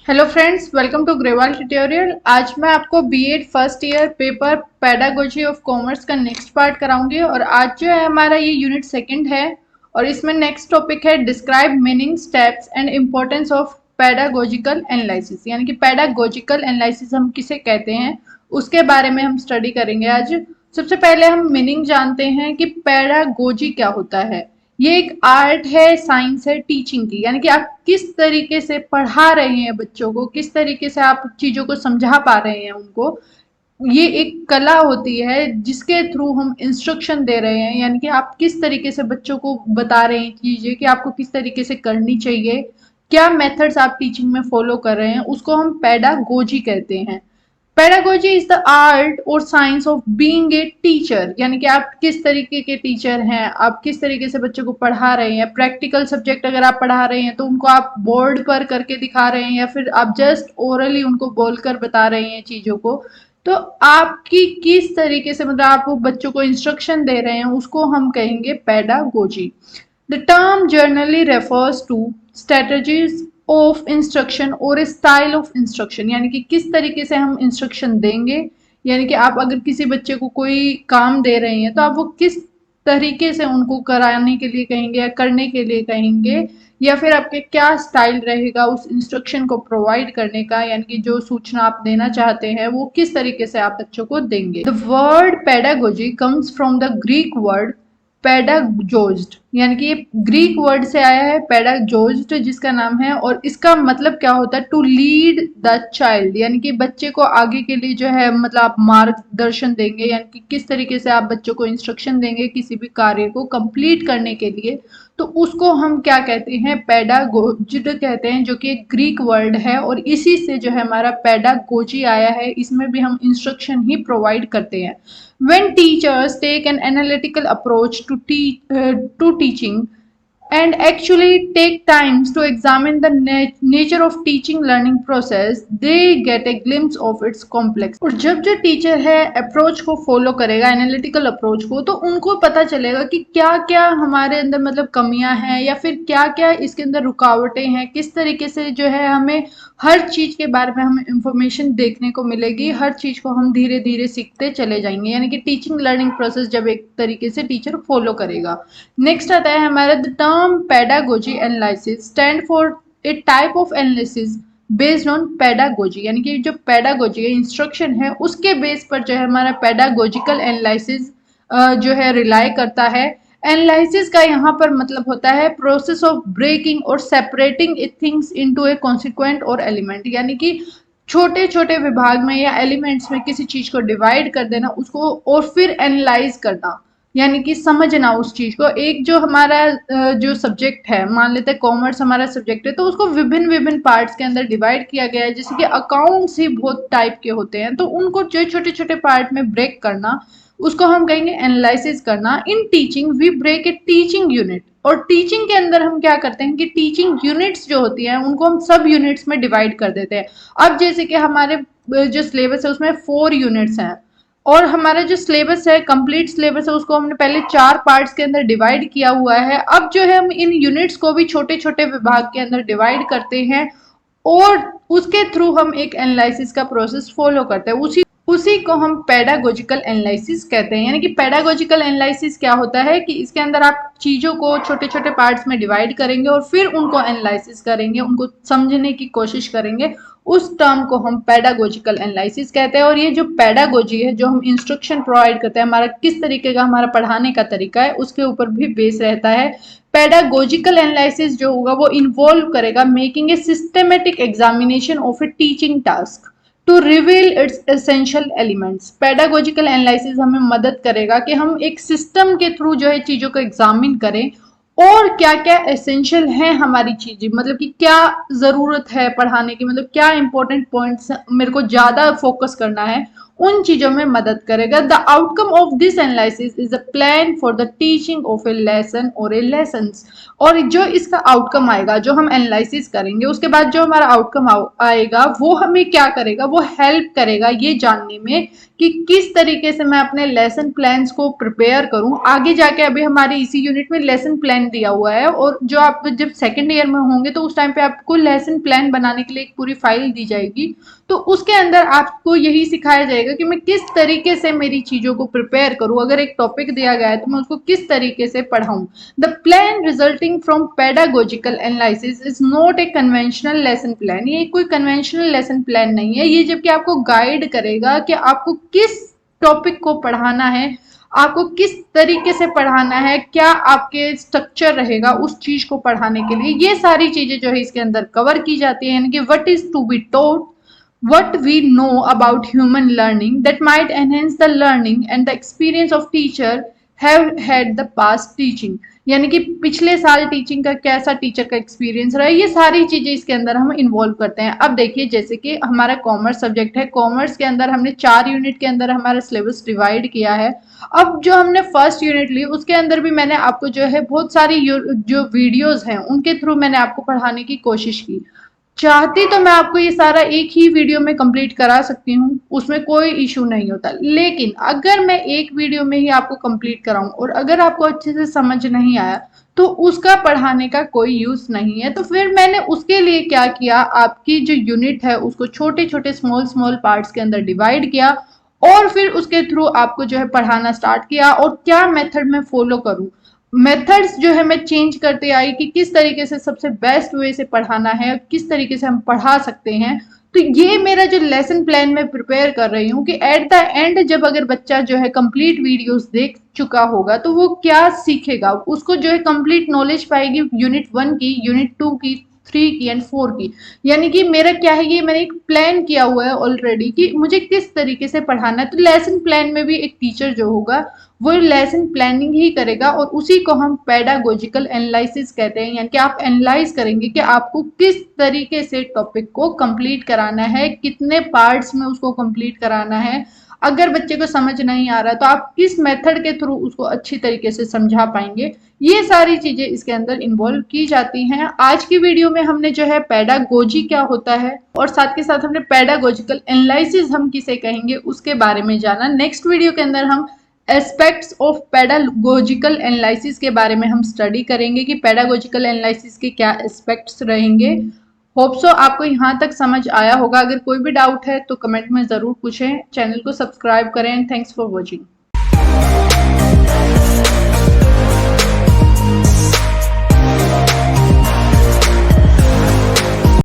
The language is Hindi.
Hello friends, welcome to Grewal tutorial. आज मैं आपको BEd first year paper pedagogy of commerce का नेक्स्ट पार्ट कराऊंगी और आज जो है हमारा ये यूनिट सेकंड है और इसमें नेक्स्ट टॉपिक है describe meaning steps and importance of pedagogical analysis. यानी कि पेडागोजिकल एनालिसिस हम किसे कहते हैं उसके बारे में हम स्टडी करेंगे आज। सबसे पहले हम मीनिंग जानते हैं कि पेडागोजी क्या होता है। ये एक आर्ट है, साइंस है टीचिंग की, यानी कि आप किस तरीके से पढ़ा रहे हैं बच्चों को, किस तरीके से आप चीजों को समझा पा रहे हैं उनको। ये एक कला होती है जिसके थ्रू हम इंस्ट्रक्शन दे रहे हैं, यानी कि आप किस तरीके से बच्चों को बता रहे हैं चीजें कि आपको किस तरीके से करनी चाहिए, क्या मेथड्स आप टीचिंग में फॉलो कर रहे हैं, उसको हम पेडागोजी कहते हैं। पेडागोजी इज द आर्ट और science of being a teacher, यानी कि आप किस तरीके के टीचर हैं, आप किस तरीके से बच्चों को पढ़ा रहे हैं। प्रैक्टिकल सब्जेक्ट अगर आप पढ़ा रहे हैं तो उनको आप बोर्ड पर करके दिखा रहे हैं या फिर आप जस्ट ओरली उनको बोलकर बता रहे हैं चीजों को। तो आपकी किस तरीके से मतलब आप बच्चों को इंस्ट्रक्शन दे रहे हैं उसको हम कहेंगे pedagogy. The term generally refers to strategies of instruction और स्टाइल ऑफ इंस्ट्रक्शन, यानी कि किस तरीके से हम इंस्ट्रक्शन देंगे। यानी कि आप अगर किसी बच्चे को कोई काम दे रहे हैं तो आप वो किस तरीके से उनको कराने के लिए कहेंगे या करने के लिए कहेंगे, या फिर आपके क्या स्टाइल रहेगा उस इंस्ट्रक्शन को प्रोवाइड करने का, यानी कि जो सूचना आप देना चाहते हैं वो किस तरीके से आप बच्चों को देंगे। The word pedagogy comes from the Greek word paidagogos, यानी कि ये ग्रीक वर्ड से आया है पेडागोज्ड जिसका नाम है, और इसका मतलब क्या होता है, टू लीड द चाइल्ड, यानी कि बच्चे को आगे के लिए जो है मतलब आप मार्गदर्शन देंगे, यानी कि किस तरीके से आप बच्चों को इंस्ट्रक्शन देंगे किसी भी कार्य को कंप्लीट करने के लिए। तो उसको हम क्या कहते हैं, पेडागोज्ड कहते हैं, जो कि एक ग्रीक वर्ड है और इसी से जो है हमारा पेडागोजी आया है। इसमें भी हम इंस्ट्रक्शन ही प्रोवाइड करते हैं। When teachers take an analytical approach to teaching and actually take times to examine the nature of teaching learning process, they get a glimpse of its complex। और जब जो टीचर है अप्रोच को फॉलो करेगा, एनालिटिकल अप्रोच को, तो उनको पता चलेगा कि क्या क्या हमारे अंदर मतलब कमियां हैं या फिर क्या क्या इसके अंदर रुकावटें हैं, किस तरीके से जो है हमें हर चीज के बारे में हमें इंफॉर्मेशन देखने को मिलेगी, हर चीज को हम धीरे धीरे सीखते चले जाएंगे। यानी कि टीचिंग लर्निंग प्रोसेस जब एक तरीके से टीचर फॉलो करेगा। नेक्स्ट आता है हमारा the term pedagogy analysis stand for a type of analysis based on pedagogy, यानी कि जो पेडागोजी है इंस्ट्रक्शन है उसके बेस पर जो है हमारा पेडागोजिकल एनालिसिस जो है रिलाई करता है। एनालिसिस का यहाँ पर मतलब होता है प्रोसेस ऑफ ब्रेकिंग और सेपरेटिंग थिंग्स इनटू ए कॉन्सिक्वेंट और एलिमेंट, यानी कि छोटे छोटे विभाग में या एलिमेंट्स में किसी चीज को डिवाइड कर देना उसको और फिर एनालाइज करना, यानी कि समझना उस चीज को। एक जो हमारा जो सब्जेक्ट है, मान लेते हैं कॉमर्स हमारा सब्जेक्ट है, तो उसको विभिन्न विभिन्न पार्ट्स के अंदर डिवाइड किया गया है। जैसे कि अकाउंट्स ही बहुत टाइप के होते हैं, तो उनको जो छोटे छोटे पार्ट में ब्रेक करना उसको हम कहेंगे एनालिसिस करना। In teaching we break a teaching unit, और टीचिंग के अंदर हम क्या करते हैं कि टीचिंग यूनिट्स जो होती हैं उनको हम सब यूनिट्स में डिवाइड कर देते हैं। अब जैसे कि हमारे जो सिलेबस है उसमें 4 यूनिट्स हैं और हमारा जो सिलेबस है कंप्लीट सिलेबस है उसको हमने पहले 4 पार्ट्स के अंदर डिवाइड किया हुआ है। अब जो है हम इन यूनिट्स को भी छोटे छोटे विभाग के अंदर डिवाइड करते हैं और उसके थ्रू हम एक एनालिसिस का प्रोसेस फॉलो करते हैं। उसी को हम पेडागोजिकल एनालिसिस कहते हैं। यानी कि पेडागोजिकल एनालिसिस क्या होता है कि इसके अंदर आप चीजों को छोटे छोटे पार्ट्स में डिवाइड करेंगे और फिर उनको एनालिसिस करेंगे, उनको समझने की कोशिश करेंगे। उस टर्म को हम पेडागोजिकल एनालिसिस कहते हैं। और ये जो पेडागोजी है, जो हम इंस्ट्रक्शन प्रोवाइड करते हैं, हमारा किस तरीके का हमारा पढ़ाने का तरीका है उसके ऊपर भी बेस रहता है। पेडागोजिकल एनालिसिस जो होगा वो इन्वॉल्व करेगा making a systematic examination of a teaching task to reveal its essential elements. Pedagogical analysis हमें मदद करेगा कि हम एक सिस्टम के थ्रू जो है चीजों को एग्जामिन करें और क्या क्या एसेंशियल है हमारी चीजें, मतलब कि क्या जरूरत है पढ़ाने की, मतलब क्या इंपॉर्टेंट पॉइंट्स मेरे को ज्यादा फोकस करना है उन चीजों में मदद करेगा। The outcome of this analysis is a plan for the teaching of A lesson और ए लेसन्स। और जो इसका आउटकम आएगा, जो हम एनालिसिस करेंगे, उसके बाद जो हमारा आउटकम आएगा वो हमें क्या करेगा, वो हेल्प करेगा ये जानने में कि किस तरीके से मैं अपने लेसन प्लान्स को प्रिपेयर करूं आगे जाके। अभी हमारे इसी यूनिट में लेसन प्लान दिया हुआ है, और जो आप जब सेकेंड ईयर में होंगे तो उस टाइम पे आपको लेसन प्लान बनाने के लिए एक पूरी फाइल दी जाएगी। तो उसके अंदर आपको यही सिखाया जाएगा कि मैं किस तरीके से मेरी चीजों को प्रिपेयर करूं। अगर एक टॉपिक दिया गया है तो मैं उसको किस तरीके से पढ़ाऊं। The plan resulting from pedagogical analysis is not a conventional lesson plan. ये कोई कन्वेंशनल लेसन प्लान नहीं है, ये जबकि आपको गाइड करेगा कि आपको किस टॉपिक को पढ़ाना है, आपको किस तरीके से पढ़ाना है, क्या आपके स्ट्रक्चर रहेगा उस चीज को पढ़ाने के लिए। ये सारी चीजें जो है इसके अंदर कवर की जाती है, यानी कि what is to be taught, what we know about human learning that might enhance the learning and the experience of teacher have had the past teaching। यानी कि पिछले साल टीचिंग का कैसा टीचर का एक्सपीरियंस रहा है, ये सारी चीजें इसके अंदर हम इन्वॉल्व करते हैं। अब देखिए, जैसे कि हमारा कॉमर्स सब्जेक्ट है, कॉमर्स के अंदर हमने 4 यूनिट के अंदर हमारा सिलेबस डिवाइड किया है। अब जो हमने फर्स्ट यूनिट ली उसके अंदर भी मैंने आपको जो है बहुत सारी जो वीडियोज हैं उनके थ्रू मैंने आपको पढ़ाने की कोशिश की। चाहती तो मैं आपको ये सारा एक ही वीडियो में कंप्लीट करा सकती हूँ, उसमें कोई इशू नहीं होता। लेकिन अगर मैं एक वीडियो में ही आपको कंप्लीट कराऊं और अगर आपको अच्छे से समझ नहीं आया तो उसका पढ़ाने का कोई यूज नहीं है। तो फिर मैंने उसके लिए क्या किया, आपकी जो यूनिट है उसको छोटे छोटे स्मॉल स्मॉल पार्ट्स के अंदर डिवाइड किया और फिर उसके थ्रू आपको जो है पढ़ाना स्टार्ट किया। और क्या मेथड मैं फॉलो करूं, मेथड्स जो है मैं चेंज करते आई कि किस तरीके से सबसे बेस्ट वे से पढ़ाना है, किस तरीके से हम पढ़ा सकते हैं। तो ये मेरा जो लेसन प्लान मैं प्रिपेयर कर रही हूँ कि एट द एंड जब अगर बच्चा जो है कंप्लीट वीडियोस देख चुका होगा तो वो क्या सीखेगा, उसको जो है कंप्लीट नॉलेज पाएगी यूनिट 1 की, यूनिट 2 की, 3 की एंड 4 की। यानी कि मेरा क्या है, ये मैंने एक प्लान किया हुआ है ऑलरेडी कि मुझे किस तरीके से पढ़ाना है। तो लेसन प्लान में भी एक टीचर जो होगा वो लेसन प्लानिंग ही करेगा और उसी को हम पेडागोजिकल एनालिसिस कहते हैं। यानी कि आप एनालाइज करेंगे कि आपको किस तरीके से टॉपिक को कंप्लीट कराना है, कितने पार्ट्स में उसको कंप्लीट कराना है। अगर बच्चे को समझ नहीं आ रहा तो आप किस मेथड के थ्रू उसको अच्छी तरीके से समझा पाएंगे। ये सारी चीजें इसके अंदर इन्वॉल्व की जाती हैं। आज की वीडियो में हमने जो है पेडागोजी क्या होता है और साथ के साथ हमने पेडागोजिकल एनालिसिस हम किसे कहेंगे उसके बारे में जाना। नेक्स्ट वीडियो के अंदर हम एस्पेक्ट्स ऑफ पेडागोजिकल एनालिसिस के बारे में हम स्टडी करेंगे कि पेडागोजिकल एनालिसिस के क्या एस्पेक्ट्स रहेंगे। होप सो आपको यहाँ तक समझ आया होगा। अगर कोई भी डाउट है तो कमेंट में ज़रूर पूछें। चैनल को सब्सक्राइब करें। Thanks for watching.